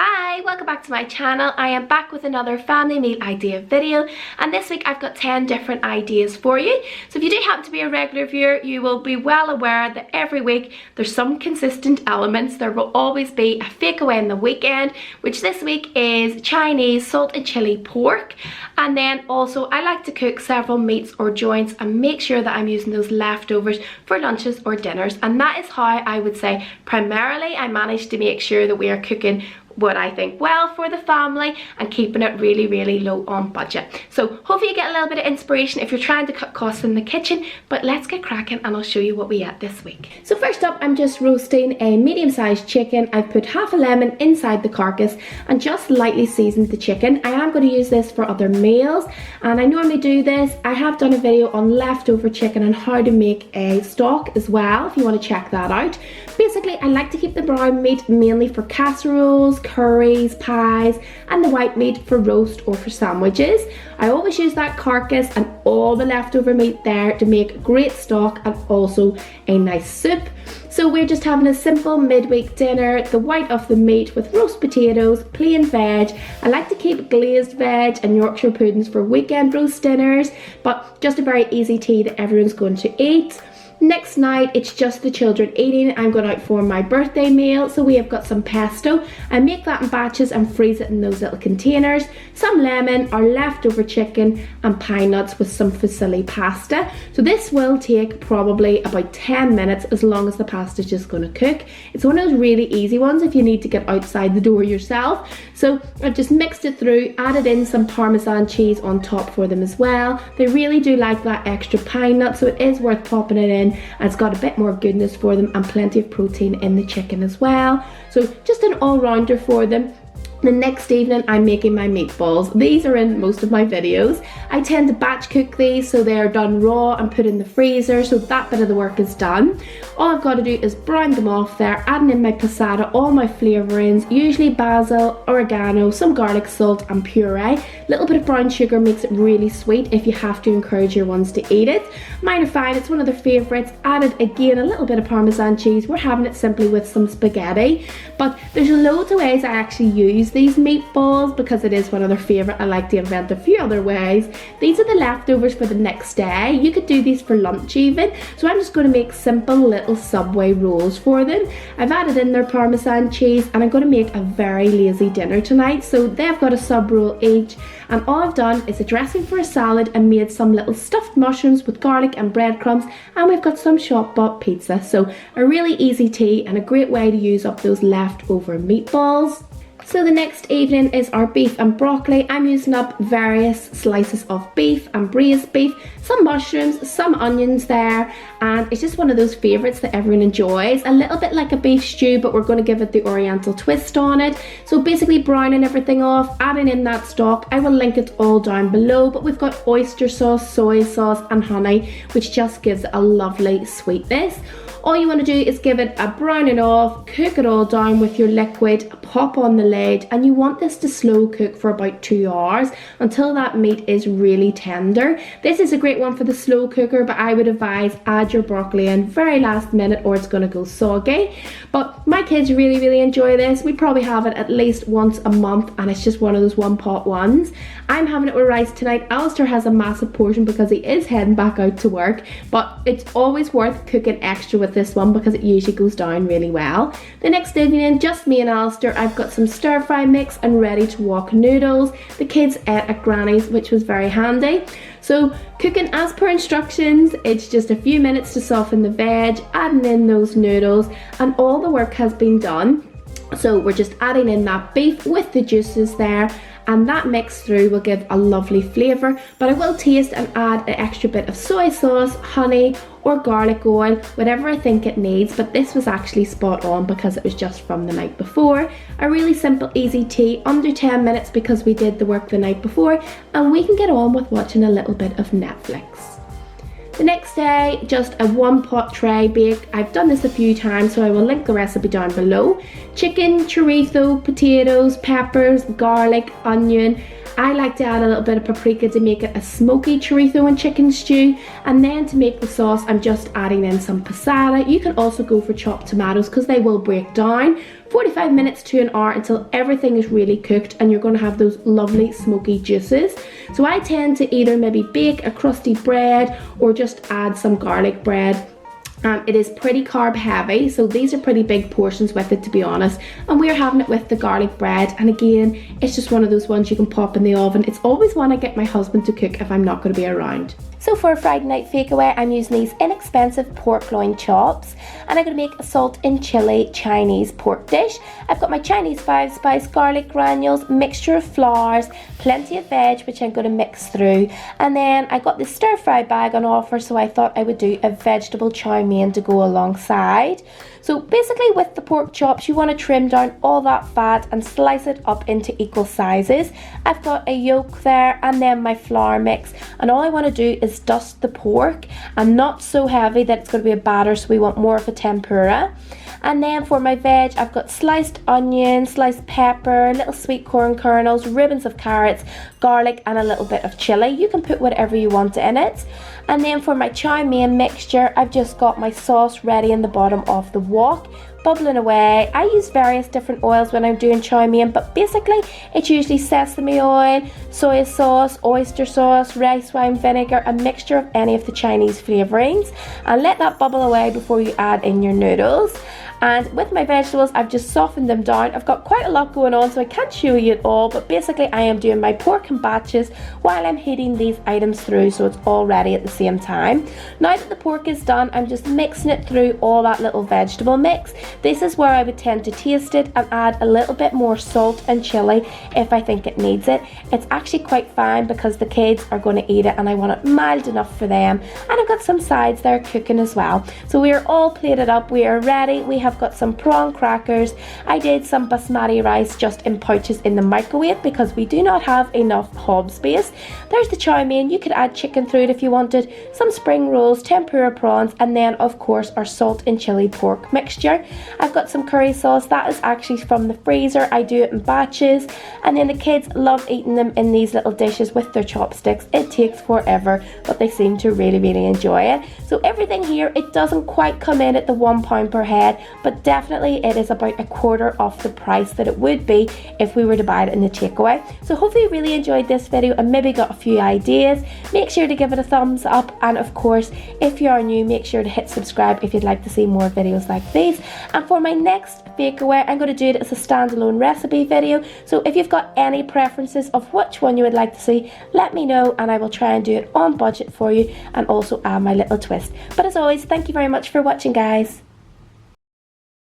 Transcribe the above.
Hi, welcome back to my channel. I am back with another family meal idea video, and this week I've got 10 different ideas for you. So if you do happen to be a regular viewer, you will be well aware that every week there's some consistent elements. There will always be a fakeaway on the weekend, which this week is Chinese salt and chili pork. And then also I like to cook several meats or joints and make sure that I'm using those leftovers for lunches or dinners. And that is how I would say primarily I manage to make sure that we are cooking what I think well for the family and keeping it really low on budget. So hopefully you get a little bit of inspiration if you're trying to cut costs in the kitchen. But let's get cracking and I'll show you what we ate this week. So first up, I'm just roasting a medium-sized chicken. I've put half a lemon inside the carcass and just lightly seasoned the chicken. I am going to use this for other meals, and I normally do this. I have done a video on leftover chicken and how to make a stock as well, if you want to check that out. Basically, I like to keep the brown meat mainly for casseroles, curries, pies, and the white meat for roast or for sandwiches. I always use that carcass and all the leftover meat there to make great stock and also a nice soup. So we're just having a simple midweek dinner, the white of the meat with roast potatoes, plain veg. I like to keep glazed veg and Yorkshire puddings for weekend roast dinners, but just a very easy tea that everyone's going to eat. Next night, it's just the children eating. I'm going out for my birthday meal, so we have got some pesto. I make that in batches and freeze it in those little containers. Some lemon, our leftover chicken, and pine nuts with some fusilli pasta. So this will take probably about 10 minutes as long as the pasta is just going to cook. It's one of those really easy ones if you need to get outside the door yourself. So I've just mixed it through, added in some Parmesan cheese on top for them as well. They really do like that extra pine nut, so it is worth popping it in. And it's got a bit more goodness for them and plenty of protein in the chicken as well. So just an all-rounder for them. The next evening, I'm making my meatballs. These are in most of my videos. I tend to batch cook these so they're done raw and put in the freezer, so that bit of the work is done. All I've got to do is brown them off there, adding in my passata, all my flavourings, usually basil, oregano, some garlic salt and puree. Little bit of brown sugar makes it really sweet if you have to encourage your ones to eat it. Mine are fine, it's one of their favourites. Added again a little bit of Parmesan cheese. We're having it simply with some spaghetti. But there's loads of ways I actually use these meatballs because it is one of their favourite. I like to invent a few other ways. These are the leftovers for the next day. You could do these for lunch even. So I'm just going to make simple little Subway rolls for them. I've added in their Parmesan cheese and I'm going to make a very lazy dinner tonight. So they've got a sub roll each, and all I've done is a dressing for a salad and made some little stuffed mushrooms with garlic and breadcrumbs, and we've got some shop bought pizza. So a really easy tea and a great way to use up those leftover meatballs. So the next evening is our beef and broccoli. I'm using up various slices of beef and braised beef, some mushrooms, some onions there, and it's just one of those favourites that everyone enjoys. A little bit like a beef stew, but we're going to give it the oriental twist on it. So basically browning everything off, adding in that stock. I will link it all down below, but we've got oyster sauce, soy sauce and honey, which just gives it a lovely sweetness. All you want to do is give it a browning off, cook it all down with your liquid, pop on the lid, and you want this to slow cook for about 2 hours until that meat is really tender. This is a great one for the slow cooker, but I would advise add your broccoli in very last minute or it's going to go soggy. But my kids really enjoy this. We probably have it at least once a month, and it's just one of those one pot ones. I'm having it with rice tonight. Alistair has a massive portion because he is heading back out to work, but it's always worth cooking extra with this one because it usually goes down really well. The next evening, just me and Alistair, I've got some stir fry mix and ready to wok noodles. The kids ate at Granny's, which was very handy. So cooking as per instructions, it's just a few minutes to soften the veg, adding in those noodles, and all the work has been done. So we're just adding in that beef with the juices there, and that mix through will give a lovely flavour. But I will taste and add an extra bit of soy sauce, honey or garlic oil, whatever I think it needs, but this was actually spot on because it was just from the night before. A really simple easy tea, under 10 minutes because we did the work the night before, and we can get on with watching a little bit of Netflix. The next day, just a one pot tray bake. I've done this a few times, so I will link the recipe down below. Chicken, chorizo, potatoes, peppers, garlic, onion, I like to add a little bit of paprika to make it a smoky chorizo and chicken stew, and then to make the sauce I'm just adding in some passata. You can also go for chopped tomatoes because they will break down. 45 minutes to an hour until everything is really cooked and you're going to have those lovely smoky juices. So I tend to either maybe bake a crusty bread or just add some garlic bread. It is pretty carb heavy, so these are pretty big portions with it, to be honest, and we're having it with the garlic bread. And again, it's just one of those ones you can pop in the oven. It's always one I get my husband to cook if I'm not going to be around. So for a Friday night fakeaway, I'm using these inexpensive pork loin chops, and I'm going to make a salt and chili Chinese pork dish. I've got my Chinese 5-spice, garlic granules, mixture of flours, plenty of veg which I'm going to mix through, and then I got this stir fry bag on offer, so I thought I would do a vegetable chow mein to go alongside. So basically with the pork chops, you want to trim down all that fat and slice it up into equal sizes. I've got a yolk there and then my flour mix, and all I want to do is dust the pork, and not so heavy that it's going to be a batter, so we want more of a tempura. And then for my veg, I've got sliced onion, sliced pepper, little sweet corn kernels, ribbons of carrots, garlic, and a little bit of chili. You can put whatever you want in it. And then for my chow mein mixture, I've just got my sauce ready in the bottom of the wok, bubbling away. I use various different oils when I'm doing chow mein, but basically it's usually sesame oil, soy sauce, oyster sauce, rice wine vinegar, a mixture of any of the Chinese flavourings, and let that bubble away before you add in your noodles. And with my vegetables, I've just softened them down. I've got quite a lot going on, so I can't show you it all, but basically I am doing my pork in batches while I'm heating these items through, so it's all ready at the same time. Now that the pork is done, I'm just mixing it through all that little vegetable mix. This is where I would tend to taste it and add a little bit more salt and chili if I think it needs it. It's actually quite fine because the kids are going to eat it and I want it mild enough for them. And I've got some sides there cooking as well. So we are all plated up, we are ready. We have got some prawn crackers. I did some basmati rice just in pouches in the microwave because we do not have enough hob space. There's the chow mein. You could add chicken through it if you wanted, some spring rolls, tempura prawns, and then of course our salt and chili pork mixture. I've got some curry sauce. That is actually from the freezer. I do it in batches, and then the kids love eating them in these little dishes with their chopsticks. It takes forever, but they seem to really enjoy it. So everything here, it doesn't quite come in at the £1 per head, but definitely it is about a quarter of the price that it would be if we were to buy it in the takeaway. So hopefully you really enjoyed this video and maybe got a few ideas. Make sure to give it a thumbs up, and of course if you are new, make sure to hit subscribe if you'd like to see more videos like these. And for my next fakeaway, I'm going to do it as a standalone recipe video, so if you've got any preferences of which one you would like to see, let me know and I will try and do it on budget for you and also add my little twist. But as always, thank you very much for watching, guys.